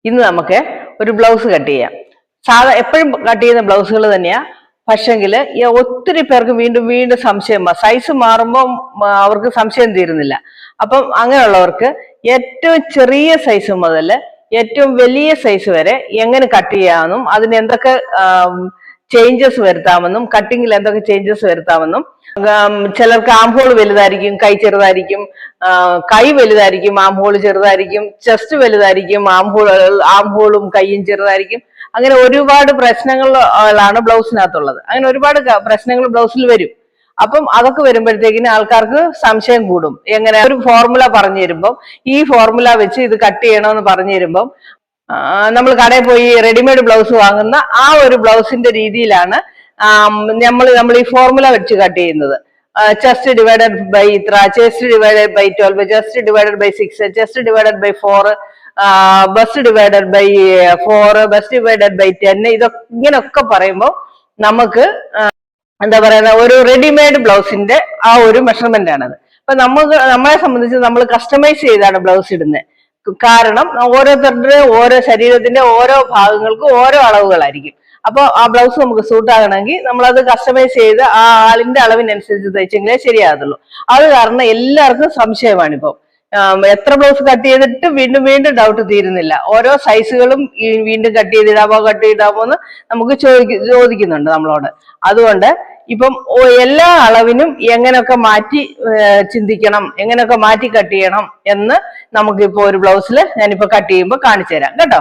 ഇന്ന് നമുക്ക് ഒരു ബ്ലൗസ് കട്ട് ചെയ്യാം. എപ്പോഴും കട്ട് ചെയ്യുന്ന ബ്ലൗസുകൾ തന്നെയാ, പക്ഷെങ്കിൽ ഒത്തിരി പേർക്ക് വീണ്ടും വീണ്ടും സംശയം, സൈസ് മാറുമ്പോൾ അവർക്ക് സംശയം തീരുന്നില്ല. അപ്പം അങ്ങനെയുള്ളവർക്ക് ഏറ്റവും ചെറിയ സൈസ് മുതൽ ഏറ്റവും വലിയ സൈസ് വരെ എങ്ങനെ കട്ട് ചെയ്യാമെന്നും അതിന് എന്തൊക്കെ ചേഞ്ചസ് വരുത്താമെന്നും കട്ടിങ്ങിൽ എന്തൊക്കെ ചേഞ്ചസ് വരുത്താമെന്നും, ചിലർക്ക് ആംഹോൾ വലുതായിരിക്കും, കൈ ചെറുതായിരിക്കും, കൈ വലുതായിരിക്കും, ആംഹോൾ ചെറുതായിരിക്കും, ചെസ്റ്റ് വലുതായിരിക്കും, ആംഹോളും കൈയും ചെറുതായിരിക്കും. അങ്ങനെ ഒരുപാട് പ്രശ്നങ്ങളാണ് ബ്ലൗസിനകത്തുള്ളത്. അങ്ങനെ ഒരുപാട് പ്രശ്നങ്ങൾ ബ്ലൗസിൽ വരും. അപ്പം അതൊക്കെ വരുമ്പോഴത്തേക്കിന് ആൾക്കാർക്ക് സംശയം കൂടും. എങ്ങനെ ഒരു ഫോർമുല പറഞ്ഞു തരുമ്പം, ഈ ഫോർമുല വെച്ച് ഇത് കട്ട് ചെയ്യണമെന്ന് പറഞ്ഞു തരുമ്പം നമ്മൾ കടയിൽ പോയി റെഡിമെയ്ഡ് ബ്ലൗസ് വാങ്ങുന്ന ആ ഒരു ബ്ലൗസിന്റെ രീതിയിലാണ് നമ്മൾ ഈ ഫോർമുല വെച്ച് കട്ട് ചെയ്യുന്നത്. ചെസ്റ്റ് ഡിവൈഡഡ് ബൈ ഇത്ര, chest divided by 12, chest divided by 6, chest divided by 4, bust divided by 4, bust divided by 10, ഇതൊക്കെ ഇങ്ങനെയൊക്കെ പറയുമ്പോൾ നമുക്ക് എന്താ പറയുന്ന ഒരു റെഡിമെയ്ഡ് ബ്ലൗസിന്റെ ആ ഒരു മെഷർമെന്റ് ആണത്. അപ്പൊ നമ്മളെ സംബന്ധിച്ച് നമ്മൾ കസ്റ്റമൈസ് ചെയ്താണ് ബ്ലൗസ് ഇടുന്നത്. കാരണം ഓരോരുത്തരുടെ ഓരോ ശരീരത്തിന്റെ ഓരോ ഭാഗങ്ങൾക്കും ഓരോ അളവുകളായിരിക്കും. അപ്പൊ ആ ബ്ലൗസ് നമുക്ക് സൂട്ട് ആകണമെങ്കിൽ നമ്മളത് കസ്റ്റമൈസ് ചെയ്ത് ആ ആളിന്റെ അളവിനനുസരിച്ച് തയ്ച്ചെങ്കിലേ ശരിയാകത്തുള്ളൂ. അത് കാരണം എല്ലാവർക്കും സംശയമാണിപ്പോ. എത്ര ബ്ലൗസ് കട്ട് ചെയ്തിട്ട് വീണ്ടും വീണ്ടും ഡൗട്ട് തീരുന്നില്ല. ഓരോ സൈസുകളും വീണ്ടും കട്ട് ചെയ്തിടാമോ എന്ന് നമുക്ക് ചോദിക്കുന്നുണ്ട് നമ്മളോട്. അതുകൊണ്ട് ഇപ്പം എല്ലാ അളവിനും എങ്ങനെയൊക്കെ മാറ്റി ചിന്തിക്കണം, എങ്ങനെയൊക്കെ മാറ്റി കട്ട് ചെയ്യണം എന്ന് നമുക്കിപ്പോ ഒരു ബ്ലൗസിൽ ഞാനിപ്പോ കട്ട് ചെയ്യുമ്പോൾ കാണിച്ചു തരാം കേട്ടോ.